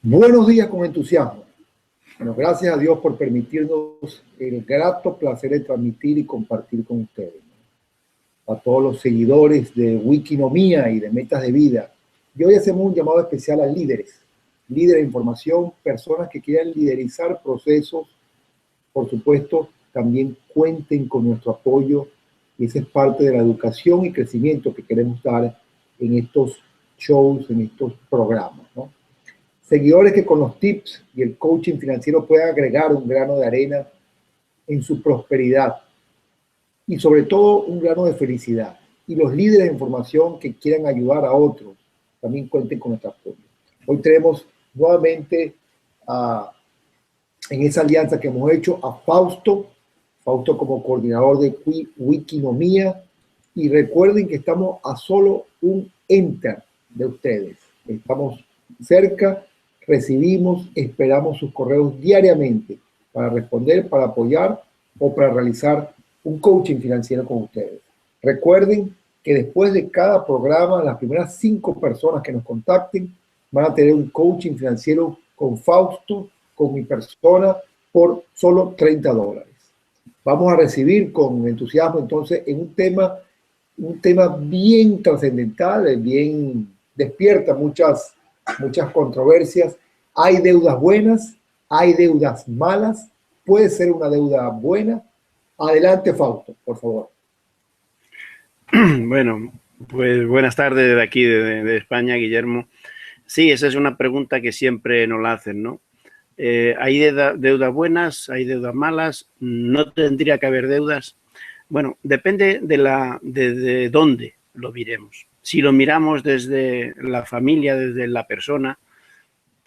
Buenos días con entusiasmo. Bueno, gracias a Dios por permitirnos el grato placer de transmitir y compartir con ustedes. A todos los seguidores de Wikinomía y de Metas de Vida. Y hoy hacemos un llamado especial a líderes de información, personas que quieran liderizar procesos. Por supuesto, también cuenten con nuestro apoyo y esa es parte de la educación y crecimiento que queremos dar en estos shows, en estos programas, ¿no? Seguidores que con los tips y el coaching financiero puedan agregar un grano de arena en su prosperidad y sobre todo un grano de felicidad. Y los líderes de información que quieran ayudar a otros también cuenten con nuestro apoyo. Hoy tenemos nuevamente en esa alianza que hemos hecho a Fausto como coordinador de Wikinomía. Y recuerden que estamos a solo un enter de ustedes. Estamos cerca, recibimos, esperamos sus correos diariamente para responder, para apoyar o para realizar un coaching financiero con ustedes. Recuerden que después de cada programa, las primeras 5 personas que nos contacten van a tener un coaching financiero con Fausto, con mi persona, por solo $30. Vamos a recibir con entusiasmo entonces en un tema bien trascendental, bien despierta muchas controversias. Hay deudas buenas, hay deudas malas, puede ser una deuda buena. Adelante, Fausto, por favor. Bueno, pues buenas tardes desde aquí, de España, Guillermo. Sí, esa es una pregunta que siempre nos la hacen, ¿no? ¿Hay deudas buenas? ¿Hay deudas malas? ¿No tendría que haber deudas? Bueno, depende de dónde lo miremos. Si lo miramos desde la familia, desde la persona,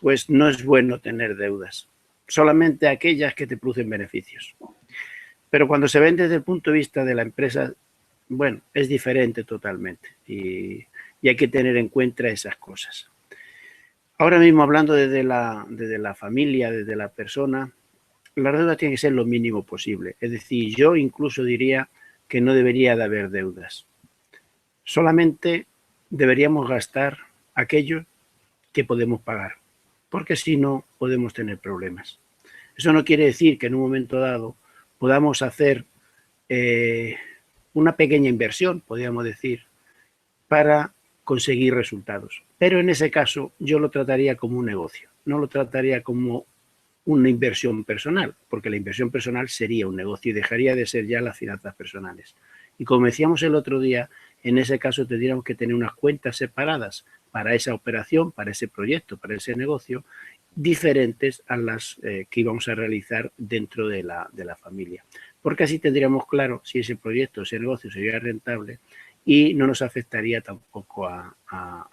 pues no es bueno tener deudas. Solamente aquellas que te producen beneficios. Pero cuando se ven desde el punto de vista de la empresa, bueno, es diferente totalmente y hay que tener en cuenta esas cosas. Ahora mismo, hablando desde la familia, desde la persona, la deuda tiene que ser lo mínimo posible. Es decir, yo incluso diría que no debería de haber deudas. Solamente deberíamos gastar aquello que podemos pagar, porque si no, podemos tener problemas. Eso no quiere decir que en un momento dado podamos hacer una pequeña inversión, podríamos decir, para conseguir resultados. Pero en ese caso yo lo trataría como un negocio, no lo trataría como una inversión personal, porque la inversión personal sería un negocio y dejaría de ser ya las finanzas personales. Y como decíamos el otro día, en ese caso tendríamos que tener unas cuentas separadas para esa operación, para ese proyecto, para ese negocio, diferentes a las que íbamos a realizar dentro de la familia. Porque así tendríamos claro si ese proyecto, ese negocio sería rentable y no nos afectaría tampoco a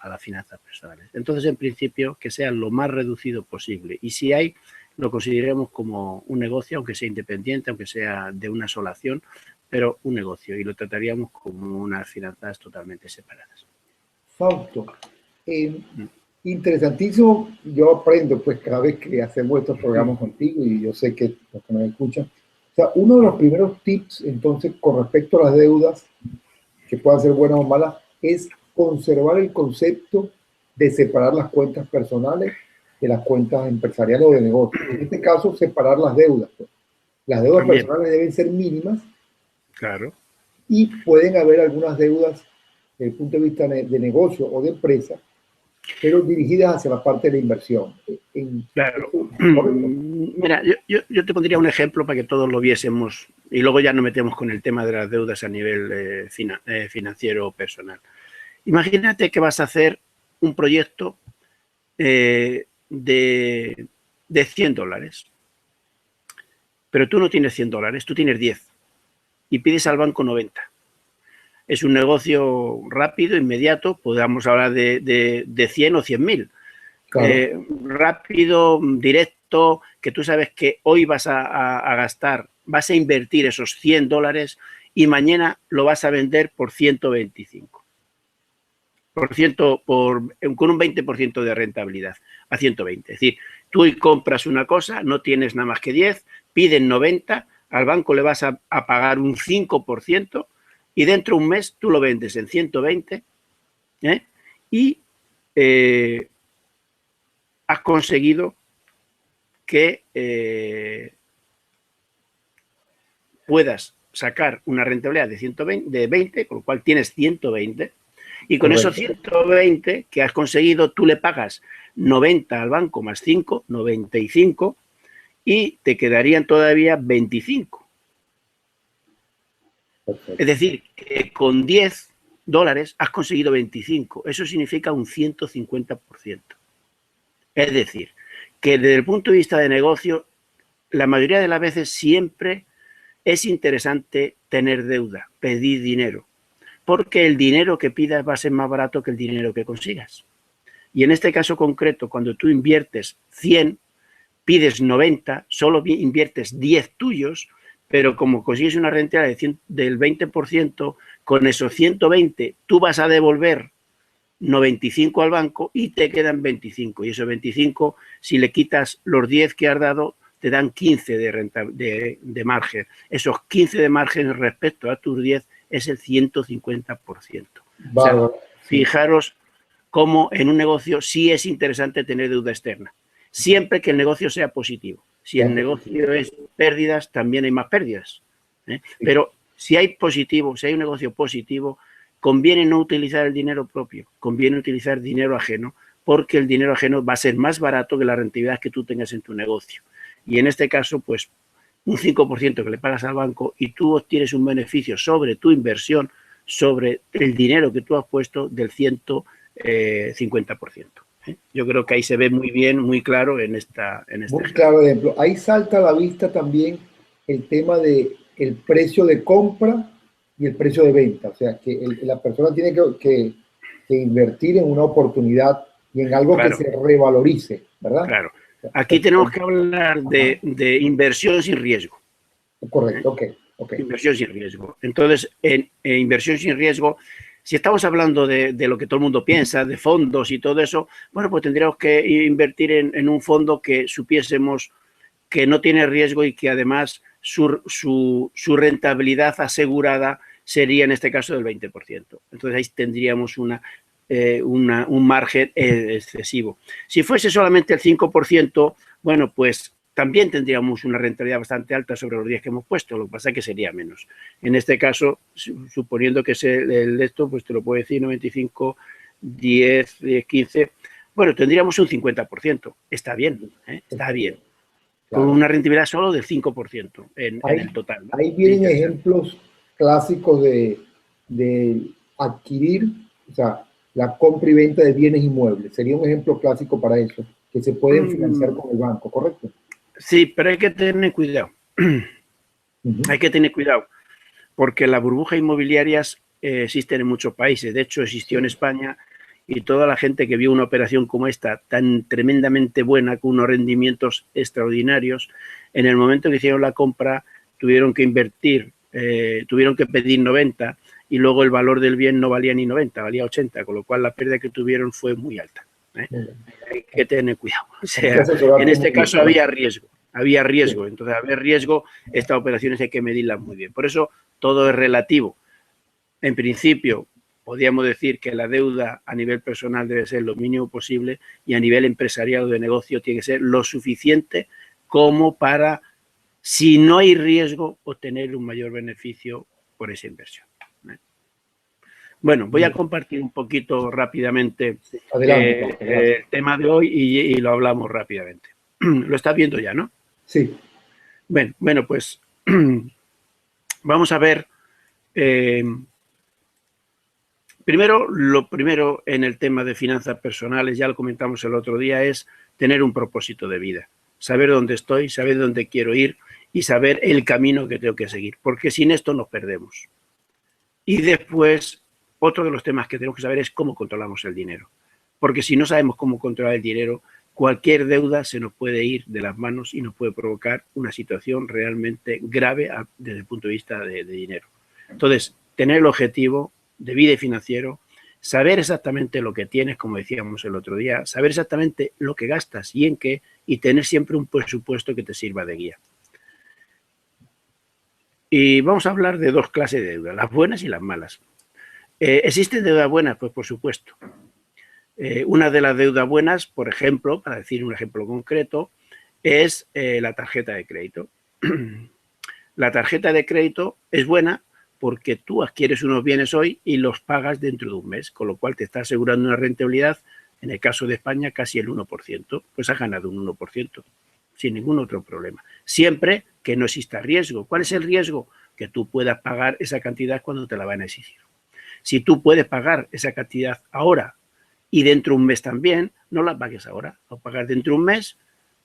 las finanzas personales. Entonces, en principio, que sea lo más reducido posible. Y si hay, lo consideremos como un negocio, aunque sea independiente, aunque sea de una sola acción, pero un negocio. Y lo trataríamos como unas finanzas totalmente separadas. Fausto, interesantísimo. Yo aprendo pues cada vez que hacemos estos programas contigo y yo sé que los que nos escuchan. O sea, uno de los primeros tips entonces con respecto a las deudas, que puedan ser buenas o malas, es conservar el concepto de separar las cuentas personales de las cuentas empresariales o de negocio. En este caso, separar las deudas. Pues. Las deudas También, personales deben ser mínimas. Claro. Y pueden haber algunas deudas desde el punto de vista de negocio o de empresa, pero dirigidas hacia la parte de la inversión. Claro. Mira, yo te pondría un ejemplo para que todos lo viésemos y luego ya nos metemos con el tema de las deudas a nivel financiero personal. Imagínate que vas a hacer un proyecto de $100, pero tú no tienes $100, tú tienes 10 y pides al banco 90. Es un negocio rápido, inmediato, podamos hablar de 100 o 100.000. Claro. Rápido, directo, que tú sabes que hoy vas a gastar, vas a invertir esos $100 y mañana lo vas a vender por 125. Con un 20% de rentabilidad a 120. Es decir, tú compras una cosa, no tienes nada más que 10, piden 90, al banco le vas a pagar un 5% y dentro de un mes tú lo vendes en 120 y has conseguido que puedas sacar una rentabilidad de 20, con lo cual tienes 120, y con esos 120 que has conseguido, tú le pagas 90 al banco más 5, 95, y te quedarían todavía 25. Perfecto. Es decir, que con $10 has conseguido 25. Eso significa un 150%. Es decir, que desde el punto de vista de negocio, la mayoría de las veces siempre es interesante tener deuda, pedir dinero, porque el dinero que pidas va a ser más barato que el dinero que consigas. Y en este caso concreto, cuando tú inviertes 100, pides 90, solo inviertes 10 tuyos, pero como consigues una rentabilidad del 20%, con esos 120 tú vas a devolver 95 al banco y te quedan 25. Y esos 25, si le quitas los 10 que has dado, te dan 15 de margen. Esos 15 de margen respecto a tus 10 es el 150%. O sea, fijaros cómo en un negocio sí es interesante tener deuda externa, siempre que el negocio sea positivo. Si el negocio es pérdidas, también hay más pérdidas. Pero si hay positivo, si hay un negocio positivo, conviene no utilizar el dinero propio, conviene utilizar dinero ajeno, porque el dinero ajeno va a ser más barato que la rentabilidad que tú tengas en tu negocio. Y en este caso, pues un 5% que le pagas al banco y tú obtienes un beneficio sobre tu inversión, sobre el dinero que tú has puesto del 150%. Yo creo que ahí se ve muy bien, muy claro en este muy claro ejemplo. Ahí salta a la vista también el tema de el precio de compra y el precio de venta. O sea, que la persona tiene que invertir en una oportunidad y en algo que se revalorice, ¿verdad? Claro. Aquí tenemos que hablar de inversión sin riesgo. Correcto, ok. Inversión sin riesgo. Entonces, en inversión sin riesgo, si estamos hablando de lo que todo el mundo piensa, de fondos y todo eso, bueno, pues tendríamos que invertir en un fondo que supiésemos que no tiene riesgo y que además su rentabilidad asegurada sería en este caso del 20%. Entonces ahí tendríamos un margen excesivo. Si fuese solamente el 5%, bueno, pues también tendríamos una rentabilidad bastante alta sobre los 10 que hemos puesto, lo que pasa es que sería menos. En este caso, suponiendo que es el de esto, pues te lo puedo decir 95, 10, 15, bueno, tendríamos un 50%. Está bien, está bien. Con una rentabilidad solo del 5% en el total, ¿no? Ahí vienen ejemplos clásicos de adquirir, o sea, la compra y venta de bienes inmuebles. Sería un ejemplo clásico para eso, que se pueden financiar con el banco, ¿correcto? Sí, pero hay que tener cuidado. Hay que tener cuidado, porque las burbujas inmobiliarias existen en muchos países. De hecho, existió en España, y toda la gente que vio una operación como esta, tan tremendamente buena, con unos rendimientos extraordinarios, en el momento que hicieron la compra, tuvieron que invertir, tuvieron que pedir 90, y luego el valor del bien no valía ni 90, valía 80, con lo cual la pérdida que tuvieron fue muy alta. Hay que tener cuidado. O sea, en este caso había riesgo. Entonces, al haber riesgo, estas operaciones hay que medirlas muy bien. Por eso, todo es relativo. En principio, podríamos decir que la deuda a nivel personal debe ser lo mínimo posible, y a nivel empresarial o de negocio tiene que ser lo suficiente como para, si no hay riesgo, obtener un mayor beneficio por esa inversión. Bueno, voy a compartir un poquito rápidamente el tema de hoy y lo hablamos rápidamente. Lo estás viendo ya, ¿no? Sí. Bueno, pues vamos a ver. Lo primero en el tema de finanzas personales, ya lo comentamos el otro día, es tener un propósito de vida. Saber dónde estoy, saber dónde quiero ir y saber el camino que tengo que seguir, porque sin esto nos perdemos. Y después, otro de los temas que tenemos que saber es cómo controlamos el dinero. Porque si no sabemos cómo controlar el dinero, cualquier deuda se nos puede ir de las manos y nos puede provocar una situación realmente grave desde el punto de vista de dinero. Entonces, tener el objetivo de vida y financiero, saber exactamente lo que tienes, como decíamos el otro día, saber exactamente lo que gastas y en qué, y tener siempre un presupuesto que te sirva de guía. Y vamos a hablar de dos clases de deuda, las buenas y las malas. ¿Existen deudas buenas? Pues por supuesto. Una de las deudas buenas, por ejemplo, para decir un ejemplo concreto, es la tarjeta de crédito. La tarjeta de crédito es buena porque tú adquieres unos bienes hoy y los pagas dentro de un mes, con lo cual te está asegurando una rentabilidad, en el caso de España, casi el 1%. Pues has ganado un 1%, sin ningún otro problema. Siempre que no exista riesgo. ¿Cuál es el riesgo? Que tú puedas pagar esa cantidad cuando te la van a exigir. Si tú puedes pagar esa cantidad ahora y dentro de un mes también, no la pagues ahora. Lo pagas dentro de un mes,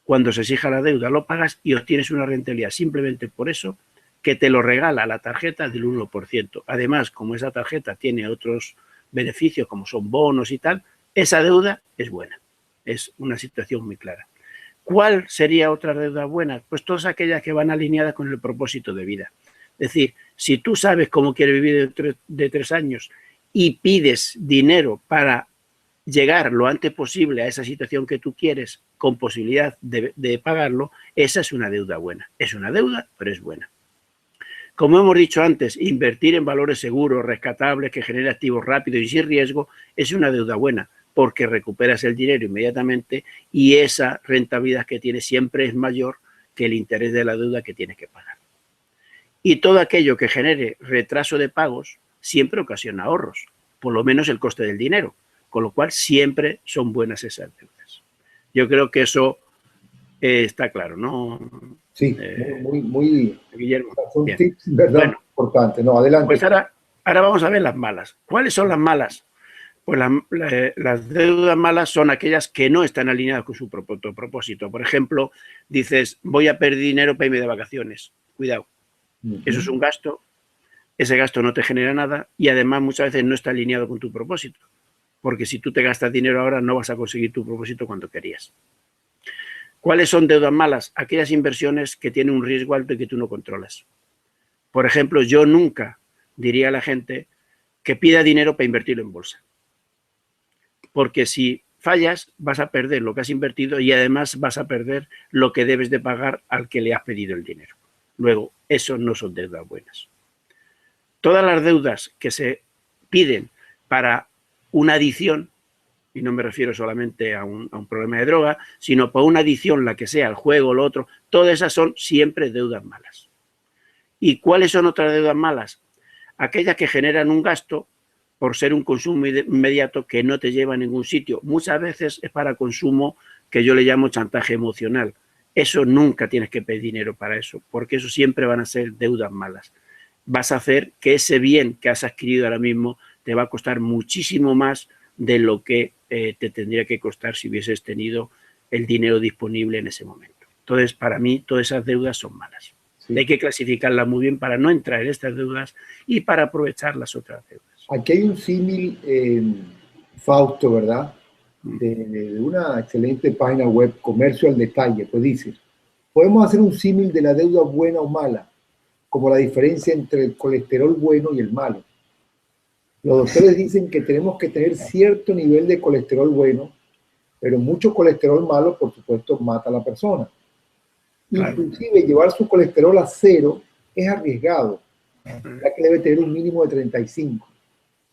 cuando se exija la deuda lo pagas y obtienes una rentabilidad simplemente por eso, que te lo regala la tarjeta del 1%. Además, como esa tarjeta tiene otros beneficios como son bonos y tal, esa deuda es buena. Es una situación muy clara. ¿Cuál sería otra deuda buena? Pues todas aquellas que van alineadas con el propósito de vida. Es decir, si tú sabes cómo quieres vivir de 3 años y pides dinero para llegar lo antes posible a esa situación que tú quieres con posibilidad de pagarlo, esa es una deuda buena. Es una deuda, pero es buena. Como hemos dicho antes, invertir en valores seguros, rescatables, que generen activos rápidos y sin riesgo, es una deuda buena, porque recuperas el dinero inmediatamente y esa rentabilidad que tienes siempre es mayor que el interés de la deuda que tienes que pagar. Y todo aquello que genere retraso de pagos siempre ocasiona ahorros, por lo menos el coste del dinero, con lo cual siempre son buenas esas deudas. Yo creo que eso está claro, ¿no? Sí, muy Guillermo. son Bien. tips, ¿verdad? Bueno, Importantes. No, adelante. pues ahora vamos a ver las malas. ¿Cuáles son las malas? Pues las deudas malas son aquellas que no están alineadas con su propósito. Por ejemplo, dices, voy a perder dinero para irme de vacaciones. Cuidado, eso es un gasto, ese gasto no te genera nada y además muchas veces no está alineado con tu propósito. Porque si tú te gastas dinero ahora no vas a conseguir tu propósito cuando querías. ¿Cuáles son deudas malas? Aquellas inversiones que tienen un riesgo alto y que tú no controlas. Por ejemplo, yo nunca diría a la gente que pida dinero para invertirlo en bolsa. Porque si fallas vas a perder lo que has invertido y además vas a perder lo que debes de pagar al que le has pedido el dinero. Luego, eso no son deudas buenas. Todas las deudas que se piden para una adicción, y no me refiero solamente a un problema de droga, sino para una adicción, la que sea, el juego, lo otro, todas esas son siempre deudas malas. ¿Y cuáles son otras deudas malas? Aquellas que generan un gasto por ser un consumo inmediato que no te lleva a ningún sitio. Muchas veces es para consumo que yo le llamo chantaje emocional. Eso nunca tienes que pedir dinero para eso, porque eso siempre van a ser deudas malas. Vas a hacer que ese bien que has adquirido ahora mismo te va a costar muchísimo más de lo que te tendría que costar si hubieses tenido el dinero disponible en ese momento. Entonces, para mí, todas esas deudas son malas. Sí. Hay que clasificarlas muy bien para no entrar en estas deudas y para aprovechar las otras deudas. Aquí hay un símil, Fausto, ¿verdad? De una excelente página web, Comercio al Detalle, pues dice, podemos hacer un símil de la deuda buena o mala, como la diferencia entre el colesterol bueno y el malo. Los doctores dicen que tenemos que tener cierto nivel de colesterol bueno, pero mucho colesterol malo, por supuesto, mata a la persona. Claro. Inclusive llevar su colesterol a 0 es arriesgado, ya que debe tener un mínimo de 35.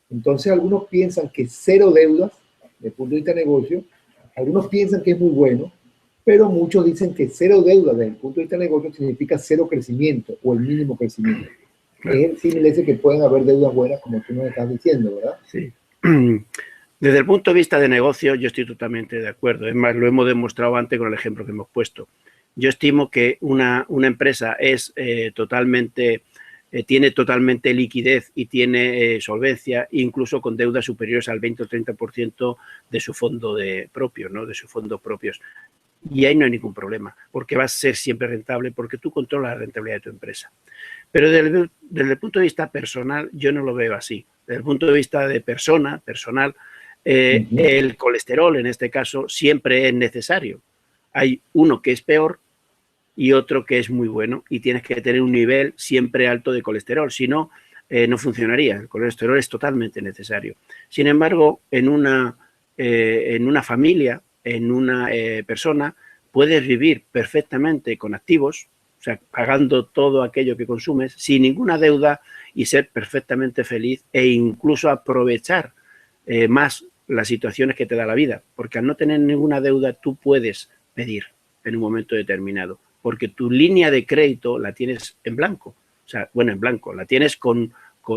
Entonces algunos piensan que 0 deudas, desde el punto de vista de negocio, algunos piensan que es muy bueno, pero muchos dicen que 0 deudas desde el punto de vista de negocio significa 0 crecimiento o el mínimo crecimiento. Claro. Es el símil ese que pueden haber deudas buenas, como tú nos estás diciendo, ¿verdad? Sí. Desde el punto de vista de negocio, yo estoy totalmente de acuerdo. Es más, lo hemos demostrado antes con el ejemplo que hemos puesto. Yo estimo que una empresa es tiene totalmente liquidez y tiene solvencia, incluso con deudas superiores al 20 o 30% de su fondo propio, ¿no? De sus fondos propios. Y ahí no hay ningún problema, porque va a ser siempre rentable, porque tú controlas la rentabilidad de tu empresa. Pero desde el punto de vista personal, yo no lo veo así. Desde el punto de vista de personal, el colesterol, en este caso, siempre es necesario. Hay uno que es peor y otro que es muy bueno, y tienes que tener un nivel siempre alto de colesterol, si no, no funcionaría. El colesterol es totalmente necesario. Sin embargo, en una familia, en una persona, puedes vivir perfectamente con activos, o sea, pagando todo aquello que consumes, sin ninguna deuda y ser perfectamente feliz e incluso aprovechar más las situaciones que te da la vida, porque al no tener ninguna deuda tú puedes pedir en un momento determinado, porque tu línea de crédito la tienes en blanco, o sea, bueno, en blanco, la tienes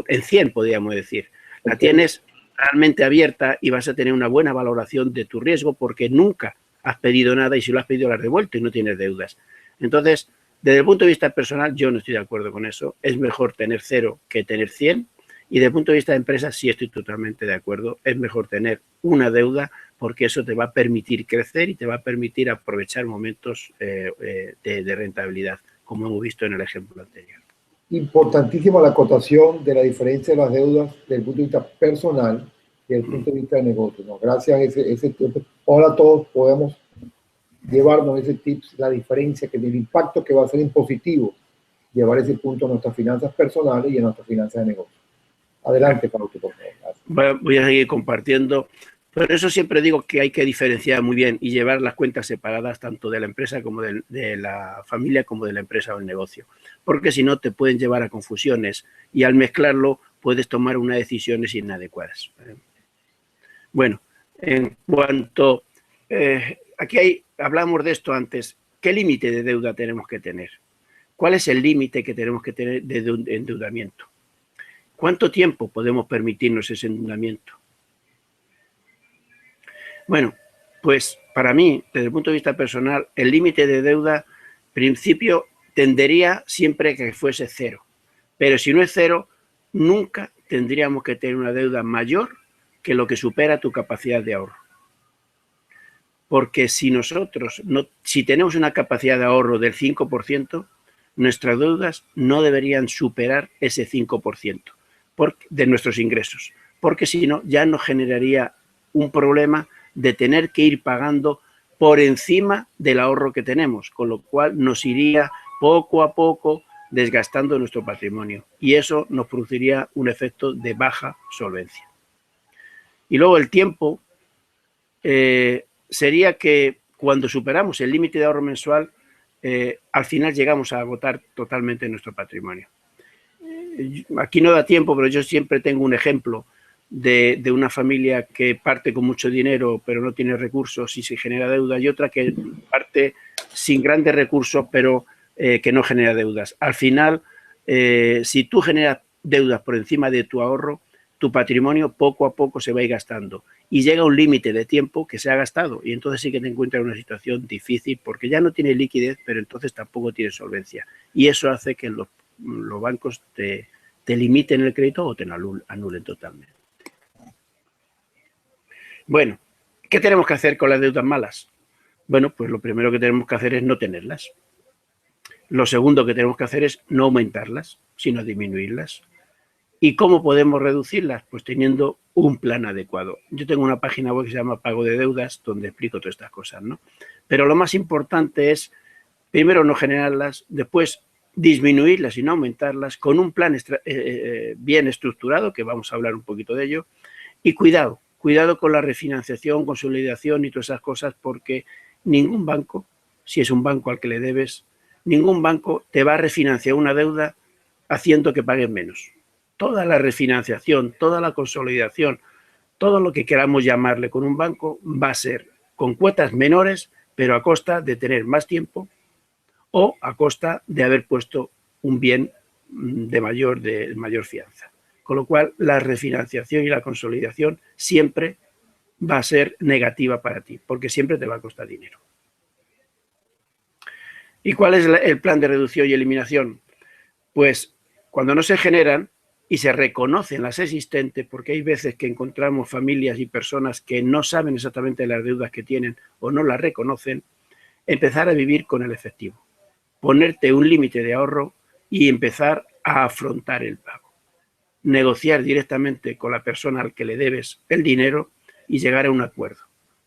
en 100, podríamos decir, la tienes realmente abierta y vas a tener una buena valoración de tu riesgo porque nunca has pedido nada y si lo has pedido lo has devuelto y no tienes deudas. Entonces, desde el punto de vista personal, yo no estoy de acuerdo con eso. Es mejor tener 0 que tener 100. Y desde el punto de vista de empresa, sí estoy totalmente de acuerdo. Es mejor tener una deuda porque eso te va a permitir crecer y te va a permitir aprovechar momentos de rentabilidad, como hemos visto en el ejemplo anterior. Importantísima la acotación de la diferencia de las deudas desde el punto de vista personal y desde el punto de vista de negocio, ¿no? Gracias a ese tiempo, ahora todos podemos llevarnos ese tips, la diferencia, que el impacto que va a ser impositivo, llevar ese punto a nuestras finanzas personales y a nuestras finanzas de negocio. Adelante, Fausto, por favor. Voy a seguir compartiendo. Por eso siempre digo que hay que diferenciar muy bien y llevar las cuentas separadas tanto de la empresa como de la familia como de la empresa o el negocio. Porque si no te pueden llevar a confusiones y al mezclarlo puedes tomar unas decisiones inadecuadas. Bueno, en cuanto... aquí hablamos de esto antes. ¿Qué límite de deuda tenemos que tener? ¿Cuál es el límite que tenemos que tener de endeudamiento? ¿Cuánto tiempo podemos permitirnos ese endeudamiento? Bueno, pues para mí, desde el punto de vista personal, el límite de deuda, principio, tendería siempre que fuese 0. Pero si no es 0, nunca tendríamos que tener una deuda mayor que lo que supera tu capacidad de ahorro. Porque si si tenemos una capacidad de ahorro del 5%, nuestras deudas no deberían superar ese 5% de nuestros ingresos, porque si no, ya nos generaría un problema de tener que ir pagando por encima del ahorro que tenemos, con lo cual nos iría poco a poco desgastando nuestro patrimonio y eso nos produciría un efecto de baja solvencia. Y luego el tiempo sería que cuando superamos el límite de ahorro mensual, al final llegamos a agotar totalmente nuestro patrimonio. Aquí no da tiempo, pero yo siempre tengo un ejemplo de una familia que parte con mucho dinero pero no tiene recursos y se genera deuda y otra que parte sin grandes recursos pero que no genera deudas. Al final, si tú generas deudas por encima de tu ahorro, tu patrimonio poco a poco se va a ir gastando y llega un límite de tiempo que se ha gastado y entonces sí que te encuentras en una situación difícil porque ya no tienes liquidez pero entonces tampoco tienes solvencia y eso hace que los bancos te limiten el crédito o te anulen totalmente. Bueno, ¿qué tenemos que hacer con las deudas malas? Bueno, pues lo primero que tenemos que hacer es no tenerlas. Lo segundo que tenemos que hacer es no aumentarlas, sino disminuirlas. ¿Y cómo podemos reducirlas? Pues teniendo un plan adecuado. Yo tengo una página web que se llama Pago de Deudas, donde explico todas estas cosas, ¿no? Pero lo más importante es, primero, no generarlas, después disminuirlas y no aumentarlas, con un plan bien estructurado, que vamos a hablar un poquito de ello, y cuidado con la refinanciación, consolidación y todas esas cosas, porque ningún banco, si es un banco al que le debes, ningún banco te va a refinanciar una deuda haciendo que pagues menos. Toda la refinanciación, toda la consolidación, todo lo que queramos llamarle con un banco va a ser con cuotas menores, pero a costa de tener más tiempo o a costa de haber puesto un bien de mayor fianza. Con lo cual, la refinanciación y la consolidación siempre va a ser negativa para ti, porque siempre te va a costar dinero. ¿Y cuál es el plan de reducción y eliminación? Pues cuando no se generan y se reconocen las existentes, porque hay veces que encontramos familias y personas que no saben exactamente las deudas que tienen o no las reconocen, empezar a vivir con el efectivo, ponerte un límite de ahorro y empezar a afrontar el pago. Negociar directamente con la persona al que le debes el dinero y llegar a un acuerdo.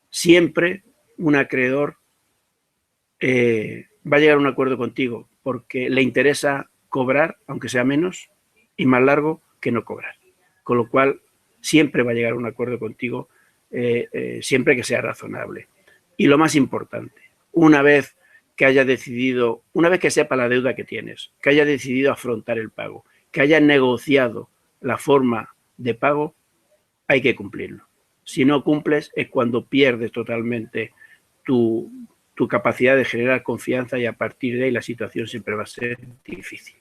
Siempre un acreedor va a llegar a un acuerdo contigo porque le interesa cobrar, aunque sea menos y más largo, que no cobrar. Con lo cual, siempre va a llegar a un acuerdo contigo, siempre que sea razonable. Y lo más importante, una vez que sepa la deuda que tienes, que haya decidido afrontar el pago, que haya negociado la forma de pago, hay que cumplirlo. Si no cumples es cuando pierdes totalmente tu capacidad de generar confianza y a partir de ahí la situación siempre va a ser difícil.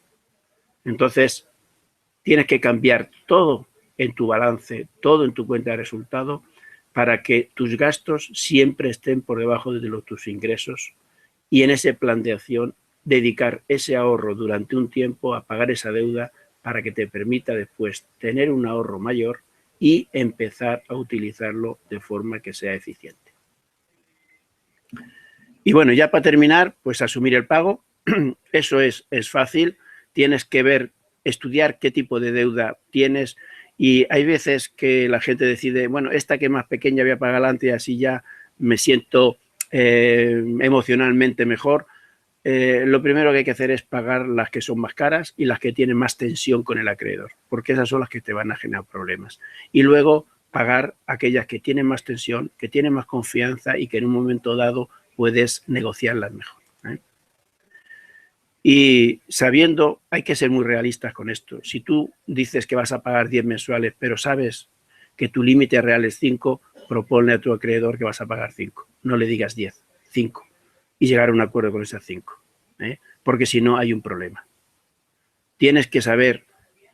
Entonces, tienes que cambiar todo en tu balance, todo en tu cuenta de resultados para que tus gastos siempre estén por debajo de tus ingresos y en ese plan de acción dedicar ese ahorro durante un tiempo a pagar esa deuda para que te permita después tener un ahorro mayor y empezar a utilizarlo de forma que sea eficiente. Y bueno, ya para terminar, pues asumir el pago. Eso es fácil. Tienes que ver, estudiar qué tipo de deuda tienes y hay veces que la gente decide, bueno, esta que es más pequeña voy a pagar antes y así ya me siento emocionalmente mejor. Lo primero que hay que hacer es pagar las que son más caras y las que tienen más tensión con el acreedor, porque esas son las que te van a generar problemas. Y luego pagar aquellas que tienen más tensión, que tienen más confianza y que en un momento dado puedes negociarlas mejor. Y sabiendo, hay que ser muy realistas con esto. Si tú dices que vas a pagar 10 mensuales, pero sabes que tu límite real es 5, proponle a tu acreedor que vas a pagar 5. No le digas 10, 5. Y llegar a un acuerdo con esas 5. Porque si no, hay un problema. Tienes que saber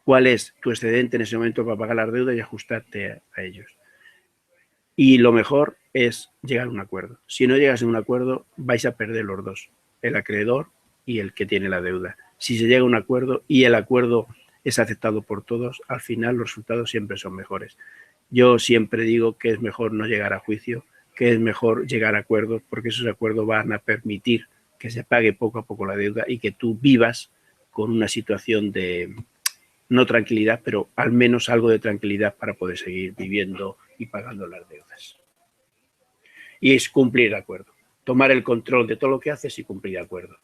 cuál es tu excedente en ese momento para pagar las deudas y ajustarte a ellos. Y lo mejor es llegar a un acuerdo. Si no llegas a un acuerdo, vais a perder los dos, el acreedor y el que tiene la deuda. Si se llega a un acuerdo y el acuerdo es aceptado por todos, al final los resultados siempre son mejores. Yo siempre digo que es mejor no llegar a juicio, que es mejor llegar a acuerdos, porque esos acuerdos van a permitir que se pague poco a poco la deuda y que tú vivas con una situación de no tranquilidad, pero al menos algo de tranquilidad para poder seguir viviendo y pagando las deudas. Y es cumplir el acuerdo, tomar el control de todo lo que haces y cumplir el acuerdo.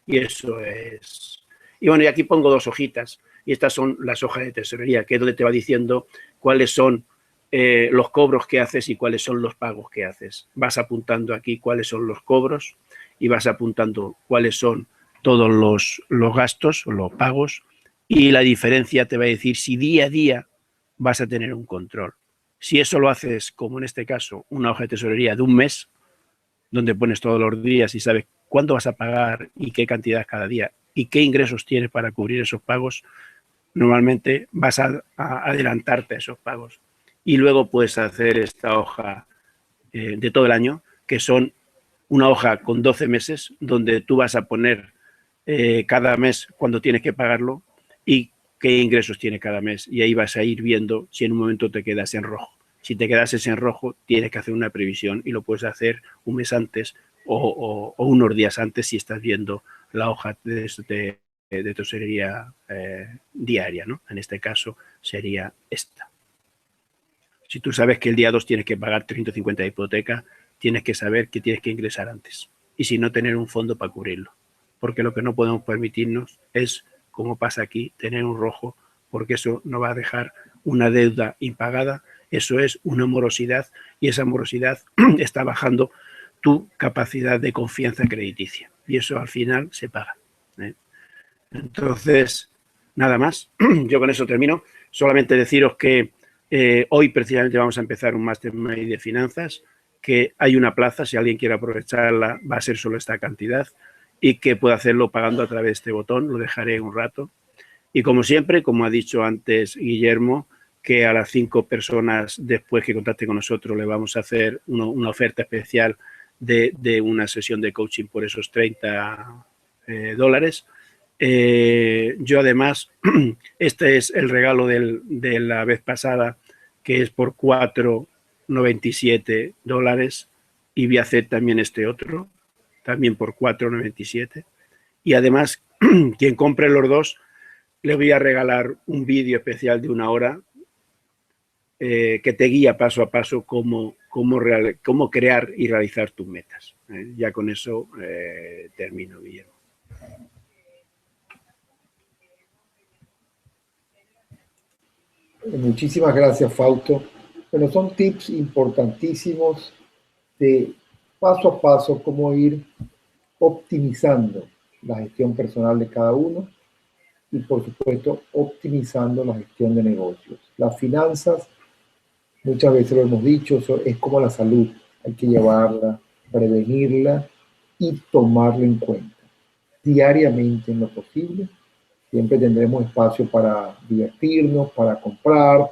Y eso es... Y bueno, y aquí pongo 2 hojitas, y estas son las hojas de tesorería, que es donde te va diciendo cuáles son los cobros que haces y cuáles son los pagos que haces. Vas apuntando aquí cuáles son los cobros y vas apuntando cuáles son todos los gastos, los pagos, y la diferencia te va a decir si día a día vas a tener un control. Si eso lo haces, como en este caso, una hoja de tesorería de un mes, donde pones todos los días y sabes cuánto vas a pagar y qué cantidad cada día y qué ingresos tienes para cubrir esos pagos, normalmente vas a adelantarte a esos pagos. Y luego puedes hacer esta hoja de todo el año, que son una hoja con 12 meses, donde tú vas a poner cada mes cuando tienes que pagarlo y qué ingresos tiene cada mes. Y ahí vas a ir viendo si en un momento te quedas en rojo. Si te quedases en rojo, tienes que hacer una previsión y lo puedes hacer un mes antes o unos días antes si estás viendo la hoja de tesorería diaria, ¿no? En este caso sería esta. Si tú sabes que el día 2 tienes que pagar 350 de hipoteca, tienes que saber que tienes que ingresar antes. Y si no, tener un fondo para cubrirlo. Porque lo que no podemos permitirnos es, como pasa aquí, tener un rojo, porque eso nos va a dejar una deuda impagada. Eso es una morosidad y esa morosidad está bajando tu capacidad de confianza crediticia. Y eso al final se paga. Entonces, nada más. Yo con eso termino. Solamente deciros que hoy precisamente vamos a empezar un Mastermind de finanzas, que hay una plaza, si alguien quiere aprovecharla, va a ser solo esta cantidad y que puede hacerlo pagando a través de este botón, lo dejaré un rato. Y como siempre, como ha dicho antes Guillermo, que a las 5 personas después que contacten con nosotros le vamos a hacer una oferta especial de una sesión de coaching por esos $30. Yo además, este es el regalo de la vez pasada, que es por $4.97 y voy a hacer también este otro, también por $4.97 y además quien compre los dos le voy a regalar un vídeo especial de 1 hora que te guía paso a paso cómo crear y realizar tus metas. Ya con eso termino, Guillermo. Muchísimas gracias, Fausto. Bueno, son tips importantísimos de paso a paso cómo ir optimizando la gestión personal de cada uno y, por supuesto, optimizando la gestión de negocios. Las finanzas Muchas veces lo hemos dicho, es como la salud, hay que llevarla, prevenirla y tomarla en cuenta diariamente en lo posible. Siempre tendremos espacio para divertirnos, para comprar,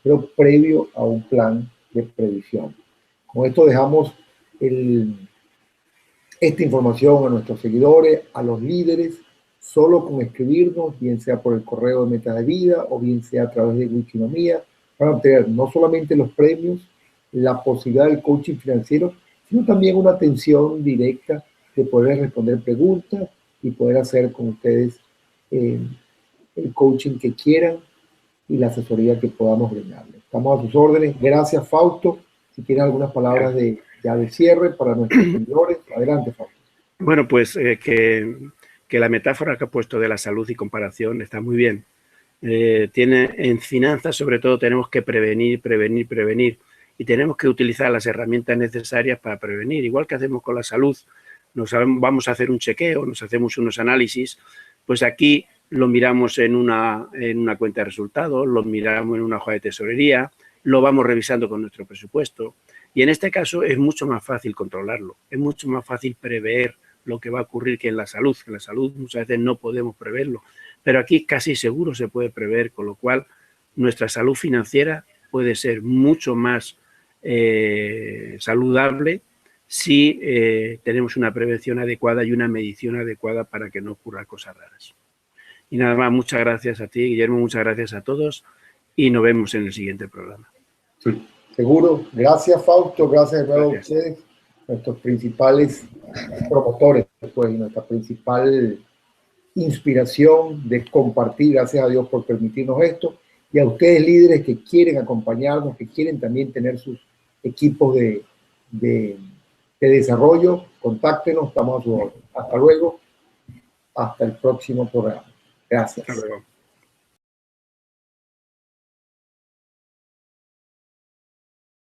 pero previo a un plan de previsión. Con esto dejamos esta información a nuestros seguidores, a los líderes, solo con escribirnos, bien sea por el correo de Metas de Vida o bien sea a través de Wikinomía, para obtener no solamente los premios, la posibilidad del coaching financiero, sino también una atención directa de poder responder preguntas y poder hacer con ustedes el coaching que quieran y la asesoría que podamos brindarles. Estamos a sus órdenes. Gracias, Fausto. Si tienes algunas palabras de cierre para nuestros seguidores, adelante, Fausto. Bueno, pues que la metáfora que ha puesto de la salud y comparación está muy bien. En finanzas, sobre todo, tenemos que prevenir, prevenir, prevenir. Y tenemos que utilizar las herramientas necesarias para prevenir. Igual que hacemos con la salud, vamos a hacer un chequeo, nos hacemos unos análisis, pues aquí lo miramos en una cuenta de resultados, lo miramos en una hoja de tesorería, lo vamos revisando con nuestro presupuesto. Y en este caso es mucho más fácil controlarlo, es mucho más fácil prever lo que va a ocurrir que en la salud. En la salud muchas veces no podemos preverlo, pero aquí casi seguro se puede prever, con lo cual nuestra salud financiera puede ser mucho más saludable si tenemos una prevención adecuada y una medición adecuada para que no ocurran cosas raras. Y nada más, muchas gracias a ti, Guillermo, muchas gracias a todos y nos vemos en el siguiente programa. Sí, seguro. Gracias, Fausto. Gracias de nuevo a ustedes, nuestros principales promotores, pues, y nuestra principal inspiración de compartir. Gracias a Dios por permitirnos esto. Y a ustedes, líderes que quieren acompañarnos, que quieren también tener sus equipos de desarrollo, contáctenos, estamos a su orden. Hasta luego, hasta el próximo programa. Gracias. Hasta luego.